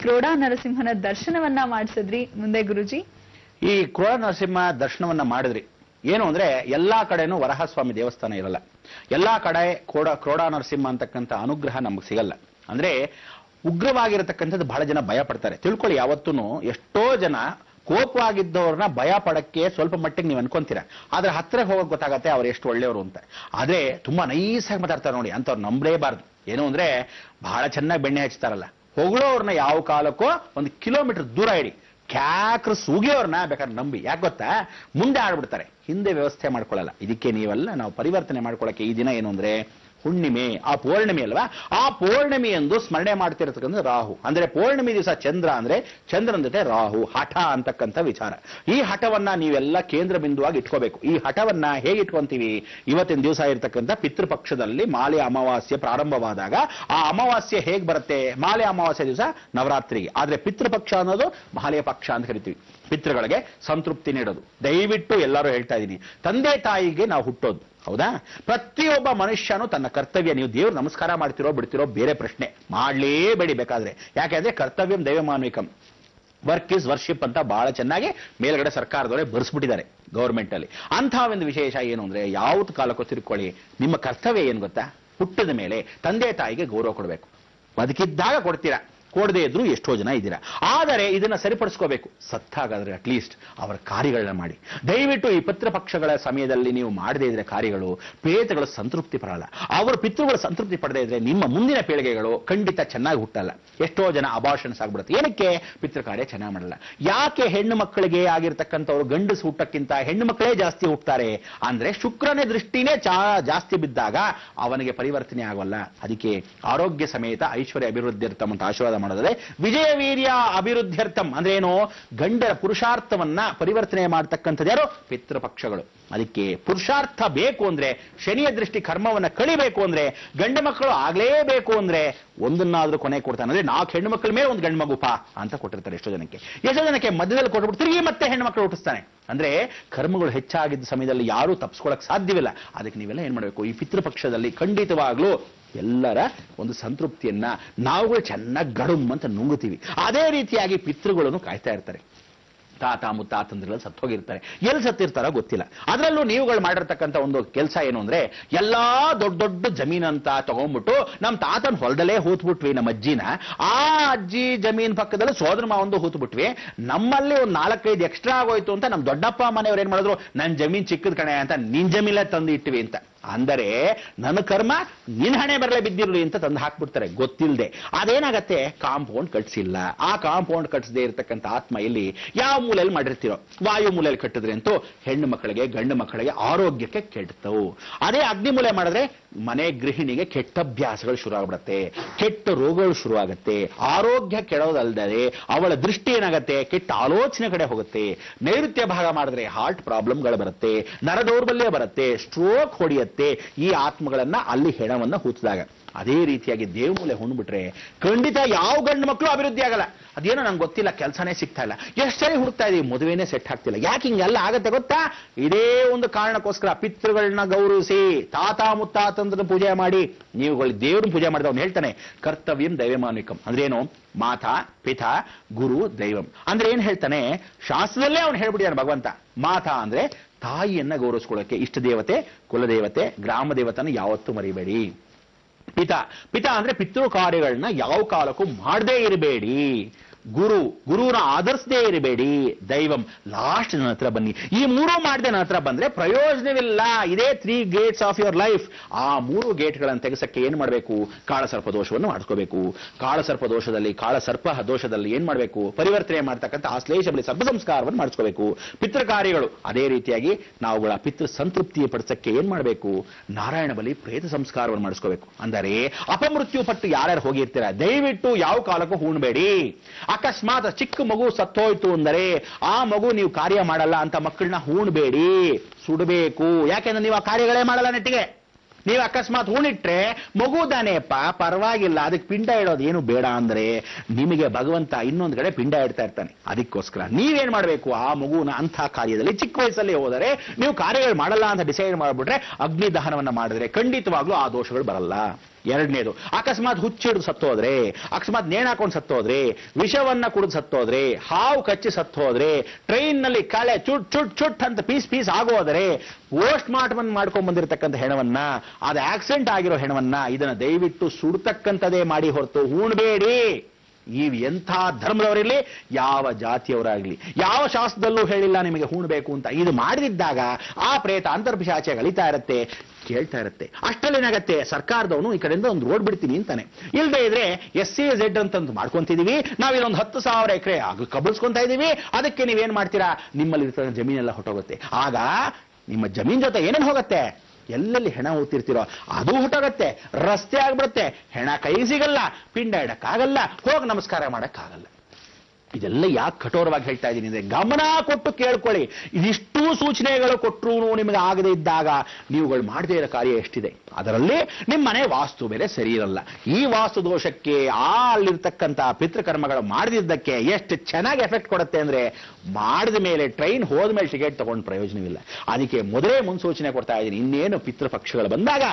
ಕ್ರೋಡ ನರಸಿಂಹನ ದರ್ಶನವನ್ನ ಮಾಡಿಸಿದ್ರಿ. ಮುಂದೆ ಗುರುಜಿ, ಈ ಕ್ರೋಡ ನರಸಿಂಹ ದರ್ಶನವನ್ನ ಮಾಡಿದ್ರಿ ಏನು ಅಂದ್ರೆ ಎಲ್ಲಾ ಕಡೆನೂ ವರಹಸ್ವಾಮಿ ದೇವಸ್ಥಾನ ಇರಲ್ಲ, ಎಲ್ಲಾ ಕಡೆ ಕ್ರೋಡ ನರಸಿಂಹ ಅಂತಕ್ಕಂಥ ಅನುಗ್ರಹ ನಮಗೆ ಸಿಗಲ್ಲ. ಅಂದ್ರೆ ಉಗ್ರವಾಗಿರತಕ್ಕಂಥದ್ದು ಬಹಳ ಜನ ಭಯ ಪಡ್ತಾರೆ. ತಿಳ್ಕೊಳ್ಳಿ, ಯಾವತ್ತೂ ಎಷ್ಟೋ ಜನ ಕೋಪವಾಗಿದ್ದವ್ರನ್ನ ಭಯ ಪಡಕ್ಕೆ ಸ್ವಲ್ಪ ಮಟ್ಟಿಗೆ ನೀವು ಅನ್ಕೊಂತೀರ, ಆದ್ರೆ ಹತ್ರ ಹೋಗಕ್ ಗೊತ್ತಾಗತ್ತೆ ಅವ್ರು ಎಷ್ಟು ಒಳ್ಳೆಯವರು ಅಂತ. ಆದ್ರೆ ತುಂಬಾ ನೈಸಾಗಿ ಮಾತಾಡ್ತಾರೆ ನೋಡಿ, ಅಂತವ್ರು ನಂಬಲೇಬಾರ್ದು. ಏನು ಅಂದ್ರೆ ಬಹಳ ಚೆನ್ನಾಗಿ ಬೆಣ್ಣೆ ಹಚ್ತಾರಲ್ಲ, ಹೊಗಳೋರ್ನ ಯಾವ ಕಾಲಕ್ಕೋ 1 ಕಿಲೋಮೀಟರ್ ದೂರ ಇಡಿ, ಕ್ಯಾಕ್ರ ಸುಗಿಯೋರ್ನ ಬೇಕಾದ್ರೆ ನಂಬಿ. ಯಾಕೆ ಗೊತ್ತಾ, ಮುಂದೆ ಆಡ್ಬಿಡ್ತಾರೆ, ಹಿಂದೆ ವ್ಯವಸ್ಥೆ ಮಾಡ್ಕೊಳ್ಳಲ್ಲ. ಇದಕ್ಕೆ ನೀವೆಲ್ಲ ನಾವು ಪರಿವರ್ತನೆ ಮಾಡ್ಕೊಳ್ಳಕ್ಕೆ ಈ ದಿನ ಏನು ಅಂದ್ರೆ ಹುಣ್ಣಿಮೆ, ಆ ಪೌರ್ಣಿಮೆ ಅಲ್ವಾ, ಆ ಪೌರ್ಣಿಮೆ ಎಂದು ಸ್ಮರಣೆ ಮಾಡ್ತಿರತಕ್ಕಂಥ ರಾಹು. ಅಂದ್ರೆ ಪೌರ್ಣಿಮೆ ದಿವಸ ಚಂದ್ರ ಅಂದ್ರೆ ಚಂದ್ರನ ಜೊತೆ ರಾಹು, ಹಠ ಅಂತಕ್ಕಂಥ ವಿಚಾರ. ಈ ಹಠವನ್ನ ನೀವೆಲ್ಲ ಕೇಂದ್ರ ಬಿಂದುವಾಗಿ ಇಟ್ಕೋಬೇಕು. ಈ ಹಠವನ್ನ ಹೇಗೆ ಇಟ್ಕೊಂತೀವಿ, ಇವತ್ತಿನ ದಿವಸ ಇರತಕ್ಕಂಥ ಪಿತೃಪಕ್ಷದಲ್ಲಿ ಮಾಲೆ ಅಮಾವಾಸ್ಯೆ ಪ್ರಾರಂಭವಾದಾಗ ಆ ಅಮಾವಾಸ್ಯೆ ಹೇಗೆ ಬರುತ್ತೆ, ಮಾಲೆ ಅಮಾವಾಸ್ಯೆ ದಿವಸ ನವರಾತ್ರಿಗೆ. ಆದ್ರೆ ಪಿತೃಪಕ್ಷ ಅನ್ನೋದು ಮಾಲೆಯ ಪಕ್ಷ ಅಂತ ಕರಿತೀವಿ. ಪಿತೃಗಳಿಗೆ ಸಂತೃಪ್ತಿ ನೀಡೋದು. ದಯವಿಟ್ಟು ಎಲ್ಲರೂ ಹೇಳ್ತಾ ಇದ್ದೀನಿ, ತಂದೆ ತಾಯಿಗೆ ನಾವು ಹುಟ್ಟೋದು ಹೌದಾ, ಪ್ರತಿಯೊಬ್ಬ ಮನುಷ್ಯನು ತನ್ನ ಕರ್ತವ್ಯ, ನೀವು ದೇವ್ರು ನಮಸ್ಕಾರ ಮಾಡ್ತಿರೋ ಬಿಡ್ತಿರೋ ಬೇರೆ ಪ್ರಶ್ನೆ, ಮಾಡಲೇಬೇಡಿ ಬೇಕಾದ್ರೆ. ಯಾಕೆಂದ್ರೆ ಕರ್ತವ್ಯಂ ದೈವಮಾನ್ವಿಕಂ, ವರ್ಕ್ ಇಸ್ ವರ್ಷಿಪ್ ಅಂತ ಬಹಳ ಚೆನ್ನಾಗಿ ಮೇಲ್ಗಡೆ ಸರ್ಕಾರದವರೇ ಬರ್ಸ್ಬಿಟ್ಟಿದ್ದಾರೆ ಗೌರ್ಮೆಂಟ್ ಅಲ್ಲಿ. ಅಂಥ ಒಂದು ವಿಶೇಷ ಏನು ಅಂದ್ರೆ ಯಾವ್ದು ಕಾಲಕ್ಕೂ ತಿರ್ಕೊಳ್ಳಿ, ನಿಮ್ಮ ಕರ್ತವ್ಯ ಏನು ಗೊತ್ತಾ, ಹುಟ್ಟಿದ ಮೇಲೆ ತಂದೆ ತಾಯಿಗೆ ಗೌರವ ಕೊಡಬೇಕು. ಬದುಕಿದ್ದಾಗ ಕೊಡ್ತೀರಾ, ಕೊಡದೇ ಇದ್ರು ಎಷ್ಟೋ ಜನ ಇದ್ದೀರಾ. ಆದರೆ ಇದನ್ನ ಸರಿಪಡಿಸ್ಕೋಬೇಕು, ಸತ್ತಾಗಾದ್ರೆ ಅಟ್ಲೀಸ್ಟ್ ಅವರ ಕಾರ್ಯಗಳನ್ನ ಮಾಡಿ. ದಯವಿಟ್ಟು ಈ ಪಿತೃಪಕ್ಷಗಳ ಸಮಯದಲ್ಲಿ ನೀವು ಮಾಡದೇ ಇದ್ರೆ ಕಾರ್ಯಗಳು, ಪ್ರೇತಗಳು ಸಂತೃಪ್ತಿ ಪಡಲ್ಲ. ಅವರ ಪಿತೃಗಳು ಸಂತೃಪ್ತಿ ಪಡದೇ ಇದ್ರೆ ನಿಮ್ಮ ಮುಂದಿನ ಪೀಳಿಗೆಗಳು ಖಂಡಿತ ಚೆನ್ನಾಗಿ ಹುಟ್ಟಲ್ಲ. ಎಷ್ಟೋ ಜನ ಅಬಾರ್ಷನ್ಸ್ ಆಗ್ಬಿಡುತ್ತೆ. ಏನಕ್ಕೆ, ಪಿತೃ ಕಾರ್ಯ ಚೆನ್ನಾಗಿ ಮಾಡಲ್ಲ. ಯಾಕೆ ಹೆಣ್ಣು ಮಕ್ಕಳಿಗೆ ಆಗಿರ್ತಕ್ಕಂಥವ್ರು ಗಂಡಸು ಹುಟ್ಟಕ್ಕಿಂತ ಹೆಣ್ಣು ಮಕ್ಕಳೇ ಜಾಸ್ತಿ ಹುಟ್ಟುತ್ತಾರೆ ಅಂದ್ರೆ ಶುಕ್ರನ ದೃಷ್ಟಿನೇ ಜಾಸ್ತಿ ಬಿದ್ದಾಗ ಅವನಿಗೆ ಪರಿವರ್ತನೆ ಆಗೋಲ್ಲ. ಅದಕ್ಕೆ ಆರೋಗ್ಯ ಸಮೇತ ಐಶ್ವರ್ಯ ಅಭಿವೃದ್ಧಿರ್ಥಂ ಅಂತ ಆಶೀರ್ವಾದ ಮಾಡೋದ್ರೆ, ವಿಜಯ ವೀರ್ಯ ಅಭಿವೃದ್ಧಿರ್ಥಂ ಅಂದ್ರೆ ಏನು, ಗಂಡರ ಪುರುಷಾರ್ಥವನ್ನ ಪರಿವರ್ತನೆ ಮಾಡತಕ್ಕಂಥದ್ದು ಯಾರು, ಪಿತೃಪಕ್ಷಗಳು. ಅದಕ್ಕೆ ಪುರುಷಾರ್ಥ ಬೇಕು ಅಂದ್ರೆ, ಶನಿಯ ದೃಷ್ಟಿ ಕರ್ಮವನ್ನ ಕಳಿಬೇಕು ಅಂದ್ರೆ, ಗಂಡು ಮಕ್ಕಳು ಆಗ್ಲೇಬೇಕು ಅಂದ್ರೆ ಒಂದನ್ನಾದ್ರೂ ಕೊನೆ ಕೊಡ್ತಾನೆ. ಅಂದ್ರೆ 4 ಹೆಣ್ಣು ಮಕ್ಕಳ ಮೇಲೆ 1 ಗಂಡು ಮಗುಪ ಅಂತ ಕೊಟ್ಟಿರ್ತಾರೆ ಎಷ್ಟೋ ಜನಕ್ಕೆ ಮಧ್ಯದಲ್ಲಿ ಕೊಟ್ಬಿಟ್ಟು ತಿರುಗಿ ಮತ್ತೆ ಹೆಣ್ಣು ಮಕ್ಕಳು ಹುಟ್ಟಿಸ್ತಾನೆ. ಅಂದ್ರೆ ಕರ್ಮಗಳು ಹೆಚ್ಚಾಗಿದ್ದ ಸಮಯದಲ್ಲಿ ಯಾರೂ ತಪ್ಪಿಸ್ಕೊಳಕ್ ಸಾಧ್ಯವಿಲ್ಲ. ಅದಕ್ಕೆ ನೀವೆಲ್ಲ ಏನ್ ಮಾಡಬೇಕು, ಈ ಪಿತೃಪಕ್ಷದಲ್ಲಿ ಖಂಡಿತವಾಗ್ಲೂ ಎಲ್ಲರ ಒಂದು ಸಂತೃಪ್ತಿಯನ್ನ ನಾವುಗಳು ಚೆನ್ನಾಗಿ ಗಡುಮ್ ಅಂತ ನುಂಗುತ್ತೀವಿ. ಅದೇ ರೀತಿಯಾಗಿ ಪಿತೃಗಳನ್ನು ಕಾಯ್ತಾ ಇರ್ತಾರೆ. ತಾತ ಮುತ್ತಾತಂದ್ರೆಲ್ಲ ಸತ್ತೋಗಿರ್ತಾರೆ, ಎಲ್ಲಿ ಸತ್ತಿರ್ತಾರೋ ಗೊತ್ತಿಲ್ಲ. ಅದರಲ್ಲೂ ನೀವುಗಳು ಮಾಡಿರ್ತಕ್ಕಂಥ ಒಂದು ಕೆಲಸ ಏನು ಅಂದ್ರೆ, ಎಲ್ಲಾ ದೊಡ್ಡ ದೊಡ್ಡ ಜಮೀನಂತ ತಗೊಂಡ್ಬಿಟ್ಟು ನಮ್ಮ ತಾತನ ಹೊಲದಲ್ಲೇ ಹೂತ್ಬಿಟ್ವಿ, ನಮ್ಮ ಅಜ್ಜಿನ. ಆ ಅಜ್ಜಿ ಜಮೀನ್ ಪಕ್ಕದಲ್ಲಿ ಸೋದರ ಮಾವಂದು ಹೂತ್ಬಿಟ್ವಿ. ನಮ್ಮಲ್ಲಿ ಒಂದು 4-5 ಎಕ್ಸ್ಟ್ರಾ ಆಗೋಯ್ತು ಅಂತ ನಮ್ಮ ದೊಡ್ಡಪ್ಪ ಮನೆಯವ್ರು ಏನ್ ಮಾಡಿದ್ರು, ನನ್ನ ಜಮೀನ್ ಚಿಕ್ಕದ ಕಣೆ ಅಂತ ನಿನ್ ಜಮೀನಲ್ಲೇ ತಂದು ಇಟ್ಟಿವಿ ಅಂತ. ಅಂದರೆ ನನ್ನ ಕರ್ಮ ನಿನ್ ಹಣೆ ಬರಲೇ ಬಿದ್ದಿರ್ಲಿ ಅಂತ ತಂದು ಹಾಕ್ಬಿಡ್ತಾರೆ ಗೊತ್ತಿಲ್ಲದೆ. ಅದೇನಾಗತ್ತೆ, ಕಾಂಪೌಂಡ್ ಕಟ್ಸಿಲ್ಲ. ಆ ಕಾಂಪೌಂಡ್ ಕಟ್ಸದೇ ಇರತಕ್ಕಂಥ ಆತ್ಮ ಇಲ್ಲಿ ಯಾವ ಮೂಲೆಯಲ್ಲಿ ಮಾಡಿರ್ತೀರೋ, ವಾಯು ಮೂಲೆಯಲ್ಲಿ ಕಟ್ಟಿದ್ರೆ ಅಂತೂ ಹೆಣ್ಣು ಮಕ್ಕಳಿಗೆ ಗಂಡು ಮಕ್ಕಳಿಗೆ ಆರೋಗ್ಯಕ್ಕೆ ಕೆಟ್ಟವು. ಅದೇ ಅಗ್ನಿ ಮೂಲೆ ಮಾಡಿದ್ರೆ ಮನೆ ಗೃಹಿಣಿಗೆ ಕೆಟ್ಟ ಅಭ್ಯಾಸಗಳು ಶುರು ಆಗ್ಬಿಡತ್ತೆ, ಕೆಟ್ಟ ರೋಗಗಳು ಶುರು ಆಗತ್ತೆ, ಆರೋಗ್ಯ ಕೆಡೋದಲ್ದರೆ ಅವಳ ದೃಷ್ಟಿ ಏನಾಗತ್ತೆ, ಕೆಟ್ಟ ಆಲೋಚನೆ ಕಡೆ ಹೋಗುತ್ತೆ. ನೈಋತ್ಯ ಭಾಗ ಮಾಡಿದ್ರೆ ಹಾರ್ಟ್ ಪ್ರಾಬ್ಲಮ್ಗಳು ಬರುತ್ತೆ, ನರ ದೌರ್ಬಲ್ಯ ಬರುತ್ತೆ, ಸ್ಟ್ರೋಕ್ ಹೊಡೆಯುತ್ತೆ ಈ ಆತ್ಮಗಳನ್ನ ಅಲ್ಲಿ ಹೆಣವನ್ನ ಹೂತಿದಾಗ. ಅದೇ ರೀತಿಯಾಗಿ ದೇವಮೂಲೆ ಹುಣ್ಬಿಟ್ರೆ ಖಂಡಿತ ಯಾವ ಗಂಡು ಮಕ್ಕಳು ಅಭಿವೃದ್ಧಿ ಆಗಲ್ಲ. ಅದೇನೋ ನಂಗೆ ಗೊತ್ತಿಲ್ಲ, ಕೆಲಸನೇ ಸಿಗ್ತಾ ಇಲ್ಲ, ಎಷ್ಟು ಸರಿ ಹುಡುಕ್ತಾ ಇದೀವಿ, ಮದುವೆನೇ ಸೆಟ್ ಆಗ್ತಿಲ್ಲ. ಯಾಕೆ ಹಿಂಗೆಲ್ಲ ಆಗತ್ತೆ ಗೊತ್ತಾ, ಇದೇ ಒಂದು ಕಾರಣಕ್ಕೋಸ್ಕರ ಪಿತೃಗಳನ್ನ ಗೌರವಿಸಿ, ತಾತ ಮುತ್ತಾತಂದ್ರ ಪೂಜೆ ಮಾಡಿ. ನೀವುಗಳು ದೇವ್ರನ್ನ ಪೂಜೆ ಮಾಡಿದ ಅವ್ನು ಹೇಳ್ತಾನೆ, ಕರ್ತವ್ಯಂ ದೈವಮಾನ್ವಿಕಂ ಅಂದ್ರೆ ಏನು, ಮಾತಾ ಪಿತಾ ಗುರು ದೈವಂ ಅಂದ್ರೆ ಏನ್ ಹೇಳ್ತಾನೆ, ಶಾಸ್ತ್ರದಲ್ಲೇ ಅವ್ನು ಹೇಳ್ಬಿಟ್ಟಿದ್ದಾನೆ ಭಗವಂತ. ಮಾತಾ ಅಂದ್ರೆ ತಾಯಿಯನ್ನ ಗೌರವಿಸ್ಕೊಳ್ಳೋಕೆ, ಇಷ್ಟ ದೇವತೆ, ಕುಲದೇವತೆ, ಗ್ರಾಮ ದೇವತನ ಯಾವತ್ತೂ ಮರಿಬೇಡಿ. ಪಿತಾ ಅಂದ್ರೆ ಪಿತೃ ಕಾರ್ಯಗಳನ್ನ ಯಾವ ಕಾಲಕ್ಕೂ ಮಾಡದೇ ಇರಬೇಡಿ. ಗುರುನ ಆಧರಿಸದೇ ಇರಬೇಡಿ. ದೈವಂ ಲಾಸ್ಟ್ ನನ್ನ ಹತ್ರ ಬನ್ನಿ. ಈ 3 ಮಾಡದೆ ನನ್ನ ಹತ್ರ ಬಂದ್ರೆ ಪ್ರಯೋಜನವಿಲ್ಲ. ಇದೇ 3 ಗೇಟ್ಸ್ ಆಫ್ ಯುವರ್ ಲೈಫ್. ಆ 3 ಗೇಟ್ಗಳನ್ನು ತೆಗೆಸಕ್ಕೆ ಏನ್ ಮಾಡಬೇಕು, ಕಾಳಸರ್ಪ ದೋಷವನ್ನು ಮಾಡಿಸ್ಕೋಬೇಕು. ಕಾಳಸರ್ಪ ದೋಷದಲ್ಲಿ ಏನ್ ಮಾಡಬೇಕು, ಪರಿವರ್ತನೆ ಮಾಡ್ತಕ್ಕಂಥ ಆಶ್ಲೇಷ ಬಲಿ ಸರ್ಪ ಸಂಸ್ಕಾರವನ್ನು ಮಾಡಿಸ್ಕೋಬೇಕು. ಪಿತೃ ಕಾರ್ಯಗಳು ಅದೇ ರೀತಿಯಾಗಿ ನಾವುಗಳ ಪಿತೃ ಸಂತೃಪ್ತಿ ಪಡಿಸಕ್ಕೆ ಏನ್ ಮಾಡಬೇಕು, ನಾರಾಯಣ ಬಲಿ ಪ್ರೇತ ಸಂಸ್ಕಾರವನ್ನು ಮಾಡಿಸ್ಕೋಬೇಕು. ಅಂದರೆ ಅಪಮೃತ್ಯು ಪಟ್ಟು ಯಾರ್ಯಾರು ಹೋಗಿರ್ತೀರ ದಯವಿಟ್ಟು ಯಾವ ಕಾಲಕ್ಕೂ ಹೂಣಬೇಡಿ. ಅಕಸ್ಮಾತ್ ಚಿಕ್ಕ ಮಗು ಸತ್ತೋಯ್ತು ಅಂದರೆ ಆ ಮಗು ನೀವು ಕಾರ್ಯ ಮಾಡಲ್ಲ ಅಂತ ಮಕ್ಕಳನ್ನ ಹೂಣಬೇಡಿ, ಸುಡಬೇಕು. ಯಾಕೆಂದ್ರೆ ನೀವು ಆ ಕಾರ್ಯಗಳೇ ಮಾಡಲ್ಲ ನೆಟ್ಟಿಗೆ. ನೀವು ಅಕಸ್ಮಾತ್ ಹೂಣಿಟ್ರೆ ಮಗುದಾನೇಪ್ಪ ಪರವಾಗಿಲ್ಲ, ಅದಕ್ಕೆ ಪಿಂಡ ಇಡೋದು ಏನು ಬೇಡ ಅಂದ್ರೆ ನಿಮಗೆ ಭಗವಂತ ಇನ್ನೊಂದು ಕಡೆ ಪಿಂಡ ಇಡ್ತಾ ಇರ್ತಾನೆ. ಅದಕ್ಕೋಸ್ಕರ ನೀವೇನ್ ಮಾಡಬೇಕು, ಆ ಮಗುನ ಅಂಥ ಕಾರ್ಯದಲ್ಲಿ ಚಿಕ್ಕ ವಯಸ್ಸಲ್ಲಿ ಹೋದರೆ ನೀವು ಕಾರ್ಯಗಳು ಮಾಡಲ್ಲ ಅಂತ ಡಿಸೈಡ್ ಮಾಡಿಬಿಟ್ರೆ ಅಗ್ನಿ ದಹನವನ್ನ ಮಾಡಿದ್ರೆ ಖಂಡಿತವಾಗ್ಲೂ ಆ ದೋಷಗಳು ಬರಲ್ಲ. ಎರಡನೇದು, ಅಕಸ್ಮಾತ್ ಹುಚ್ಚಿಡಿದು ಸತ್ತೋದ್ರೆ, ಅಕಸ್ಮಾತ್ ನೇಣು ಹಾಕೊಂಡು ಸತ್ತೋದ್ರೆ, ವಿಷವನ್ನ ಕುಡಿದು ಸತ್ತೋದ್ರೆ, ಹಾವು ಕಚ್ಚಿ ಸತ್ತೋದ್ರೆ, ಟ್ರೈನ್ ನಲ್ಲಿ ಕಳೆ ಚುಟ್ ಚುಟ್ ಚುಟ್ ಅಂತ ಪೀಸ್ ಪೀಸ್ ಆಗೋದ್ರೆ, ಪೋಸ್ಟ್ ಮಾರ್ಟಮ್ ಮಾಡ್ಕೊಂಡ್ ಬಂದಿರತಕ್ಕಂಥ ಹೆಣವನ್ನ, ಅದು ಆಕ್ಸಿಡೆಂಟ್ ಆಗಿರೋ ಹೆಣವನ್ನ ಇದನ್ನ ದಯವಿಟ್ಟು ಸುಡ್ತಕ್ಕಂಥದೇ ಮಾಡಿ ಹೊರತು ಹೂಣಬೇಡಿ. ಎಂಥ ಧರ್ಮದವರಿರ್ಲಿ, ಯಾವ ಜಾತಿಯವರಾಗ್ಲಿ, ಯಾವ ಶಾಸ್ತ್ರದಲ್ಲೂ ಹೇಳಿಲ್ಲ ನಿಮಗೆ ಹೂಣಬೇಕು ಅಂತ. ಇದು ಮಾಡದಿದ್ದಾಗ ಆ ಪ್ರೇತ ಅಂತರ್ಪಿಶಾಚೆ ಅಳಿತಾ ಇರುತ್ತೆ, ಕೇಳ್ತಾ ಇರುತ್ತೆ. ಅಷ್ಟಲ್ಲೇನಾಗತ್ತೆ, ಸರ್ಕಾರದವನು ಈ ಕಡೆಯಿಂದ ಒಂದು ರೋಡ್ ಬಿಡ್ತೀನಿ ಅಂತಾನೆ. ಇಲ್ಲದೆ ಇದ್ರೆ SCZ ಅಂತಂದು ಮಾಡ್ಕೊಂತಿದೀವಿ, ನಾವಿಲ್ಲೊಂದು 10,000 ಎಕರೆ ಕಬಳಿಸ್ಕೊಂತ ಇದೀವಿ, ಅದಕ್ಕೆ ನೀವೇನ್ ಮಾಡ್ತೀರಾ, ನಿಮ್ಮಲ್ಲಿ ಇರ್ತಕ್ಕಂಥ ಜಮೀನೆಲ್ಲ ಹೊಟ್ಟೋಗುತ್ತೆ. ಆಗ ನಿಮ್ಮ ಜಮೀನ್ ಜೊತೆ ಏನೇನು ಹೋಗುತ್ತೆ, ಎಲ್ಲೆಲ್ಲಿ ಹೆಣ ಓದ್ತಿರ್ತೀರೋ ಅದು ಹೊಟ್ಟೋಗತ್ತೆ, ರಸ್ತೆ ಆಗ್ಬಿಡುತ್ತೆ, ಹೆಣ ಕೈ ಸಿಗಲ್ಲ, ಪಿಂಡ ಇಡಕ್ಕಾಗಲ್ಲ, ಹೋಗಿ ನಮಸ್ಕಾರ ಮಾಡಕ್ಕಾಗಲ್ಲ. ಇದೆಲ್ಲ ಯಾಕೆ ಕಠೋರವಾಗಿ ಹೇಳ್ತಾ ಇದ್ದೀನಿ ಅಂದ್ರೆ, ಗಮನ ಕೊಟ್ಟು ಕೇಳ್ಕೊಳ್ಳಿ. ಇದಿಷ್ಟು ಸೂಚನೆಗಳು ಕೊಟ್ಟರು ನಿಮಗೆ ಆಗದೆ ಇದ್ದಾಗ ನೀವುಗಳು ಮಾಡದೇ ಇರೋ ಕಾರ್ಯ ಎಷ್ಟಿದೆ. ಅದರಲ್ಲಿ ನಿಮ್ಮ ಮನೆ ವಾಸ್ತು ಬೇರೆ ಸರಿ ಇರಲ್ಲ. ಈ ವಾಸ್ತು ದೋಷಕ್ಕೆ ಅಲ್ಲಿರ್ತಕ್ಕಂಥ ಪಿತೃಕರ್ಮಗಳು ಮಾಡದಿದ್ದಕ್ಕೆ ಎಷ್ಟು ಚೆನ್ನಾಗಿ ಎಫೆಕ್ಟ್ ಕೊಡುತ್ತೆ ಅಂದ್ರೆ, ಮಾಡಿದ ಮೇಲೆ ಟ್ರೈನ್ ಹೋದ ಮೇಲೆ ಟಿಕೆಟ್ ತಗೊಂಡು ಪ್ರಯೋಜನವಿಲ್ಲ. ಅದಕ್ಕೆ ಮೊದಲೇ ಮುನ್ಸೂಚನೆ ಕೊಡ್ತಾ ಇದ್ದೀನಿ. ಇನ್ನೇನು ಪಿತೃಪಕ್ಷಗಳು ಬಂದಾಗ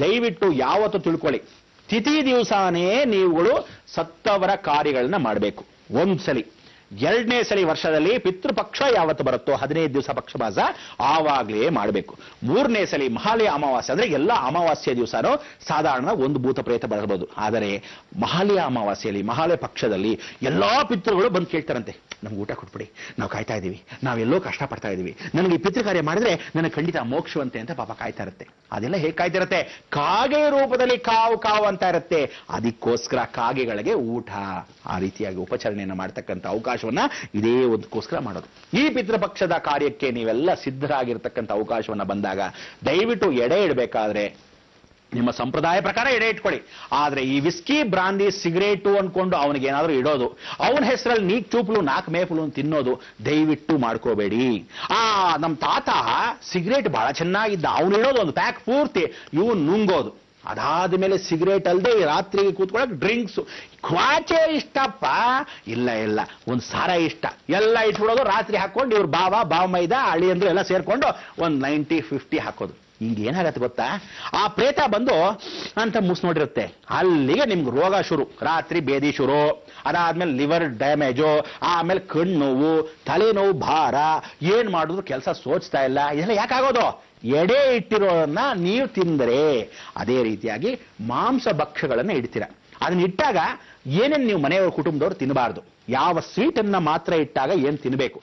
ದಯವಿಟ್ಟು ಯಾವತ್ತೂ ತಿಳ್ಕೊಳ್ಳಿ, ತಿಥಿ ದಿವಸನೇ ನೀವುಗಳು ಸತ್ತವರ ಕಾರ್ಯಗಳನ್ನ ಮಾಡಬೇಕು. ಒಂದ್ಸಲಿ. ಎರಡನೇ ಸಲಿ ವರ್ಷದಲ್ಲಿ ಪಿತೃಪಕ್ಷ ಯಾವತ್ತು ಬರುತ್ತೋ 15 ದಿವಸ ಪಕ್ಷಮಾಸ ಆವಾಗಲೇ ಮಾಡಬೇಕು. ಮೂರನೇ ಸಲಿ ಮಹಾಲಯ ಅಮಾವಾಸ್ಯೆ ಅಂದ್ರೆ ಎಲ್ಲ ಅಮಾವಾಸ್ಯೆ ದಿವಸನೂ ಸಾಧಾರಣ ಒಂದು ಭೂತ ಪ್ರೇತ ಬರಬಹುದು. ಆದರೆ ಮಹಾಲಯ ಅಮಾವಾಸ್ಯೆಯಲ್ಲಿ, ಮಹಾಲಯ ಪಕ್ಷದಲ್ಲಿ ಎಲ್ಲಾ ಪಿತೃಗಳು ಬಂದು ಕೇಳ್ತಾರಂತೆ, ನಮ್ಗೆ ಊಟ ಕೊಟ್ಬಿಡಿ, ನಾವು ಕಾಯ್ತಾ ಇದೀವಿ, ನಾವೆಲ್ಲೋ ಕಷ್ಟಪಡ್ತಾ ಇದೀವಿ, ನನಗೆ ಈ ಪಿತೃ ಕಾರ್ಯ ಮಾಡಿದ್ರೆ ನನಗೆ ಖಂಡಿತ ಮೋಕ್ಷವಂತೆ ಅಂತ ಪಾಪ ಕಾಯ್ತಾ ಇರುತ್ತೆ. ಅದೆಲ್ಲ ಹೇಗೆ ಕಾಯ್ತಿರತ್ತೆ, ಕಾಗೆ ರೂಪದಲ್ಲಿ ಕಾವು ಕಾವು ಅಂತ ಇರುತ್ತೆ. ಅದಕ್ಕೋಸ್ಕರ ಕಾಗೆಗಳಿಗೆ ಊಟ, ಆ ರೀತಿಯಾಗಿ ಉಪಚರಣೆಯನ್ನು ಮಾಡ್ತಕ್ಕಂಥ ಅವಕಾಶವನ್ನ ಇದೇ ಒಂದಕ್ಕೋಸ್ಕರ ಮಾಡೋದು. ಈ ಪಿತೃಪಕ್ಷದ ಕಾರ್ಯಕ್ಕೆ ನೀವೆಲ್ಲ ಸಿದ್ಧರಾಗಿರ್ತಕ್ಕಂಥ ಅವಕಾಶವನ್ನ ಬಂದಾಗ ದಯವಿಟ್ಟು ಎಡೆ ಇಡಬೇಕಾದ್ರೆ ನಿಮ್ಮ ಸಂಪ್ರದಾಯ ಪ್ರಕಾರ ಎಡೆ ಇಟ್ಕೊಳ್ಳಿ. ಆದ್ರೆ ಈ ವಿಸ್ಕಿ, ಬ್ರಾಂದಿ, ಸಿಗರೇಟು ಅನ್ಕೊಂಡು ಅವನಿಗೆ ಏನಾದ್ರೂ ಇಡೋದು, ಅವನ ಹೆಸರಲ್ಲಿ ನೀಕ್ ಚೂಪ್ಲು 4 ಮೇಪಲು ತಿನ್ನೋದು ದಯವಿಟ್ಟು ಮಾಡ್ಕೋಬೇಡಿ. ನಮ್ಮ ತಾತ ಸಿಗರೇಟ್ ಬಹಳ ಚೆನ್ನಾಗಿದ್ದ, ಅವನು ಇಡೋದು ಒಂದು ಪ್ಯಾಕ್ ಪೂರ್ತಿ, ಇವನು ನುಂಗೋದು. ಅದಾದ ಮೇಲೆ ಸಿಗರೇಟ್ ಅಲ್ಲದೆ ರಾತ್ರಿಗೆ ಕೂತ್ಕೊಳ್ಳೋಕೆ ಡ್ರಿಂಕ್ಸ್, ಕ್ವಾಚೆ ಇಷ್ಟಪ್ಪ, ಇಲ್ಲ ಇಲ್ಲ ಒಂದು ಸಾರ ಇಷ್ಟ, ಎಲ್ಲ ಇಟ್ಬಿಡೋದು. ರಾತ್ರಿ ಹಾಕೊಂಡು ಇವ್ರು ಬಾವ ಮೈದ ಅಳಿ ಅಂದ್ರೆ ಎಲ್ಲ ಸೇರ್ಕೊಂಡು ಒಂದು 90-50 ಹಾಕೋದು. ಹಿಂಗೆ ಏನಾಗತ್ತೆ ಗೊತ್ತಾ, ಆ ಪ್ರೇತ ಬಂದು ಅಂತ ಮುಸ್ ನೋಡಿರುತ್ತೆ, ಅಲ್ಲಿಗೆ ನಿಮ್ಗೆ ರೋಗ ಶುರು. ರಾತ್ರಿ ಬೇದಿ ಶುರು, ಅದಾದ್ಮೇಲೆ ಲಿವರ್ ಡ್ಯಾಮೇಜು, ಆಮೇಲೆ ಕಣ್ಣು ನೋವು, ತಲೆನೋವು, ಭಾರ, ಏನ್ ಮಾಡಿದ್ರು ಕೆಲಸ ಸೋಚ್ತಾ ಇಲ್ಲ. ಇದೆಲ್ಲ ಯಾಕಾಗೋದು, ಎಡೆ ಇಟ್ಟಿರೋದನ್ನ ನೀವು ತಿಂದರೆ. ಅದೇ ರೀತಿಯಾಗಿ ಮಾಂಸ ಭಕ್ಷ್ಯಗಳನ್ನ ಇಡ್ತೀರ. ಅದನ್ನ ಇಟ್ಟಾಗ ಏನೇನು ನೀವು ಮನೆಯವ್ರ ಕುಟುಂಬದವ್ರು ತಿನ್ನಬಾರ್ದು, ಯಾವ ಸ್ವೀಟನ್ನ ಮಾತ್ರ ಇಟ್ಟಾಗ ಏನ್ ತಿನ್ನಬೇಕು.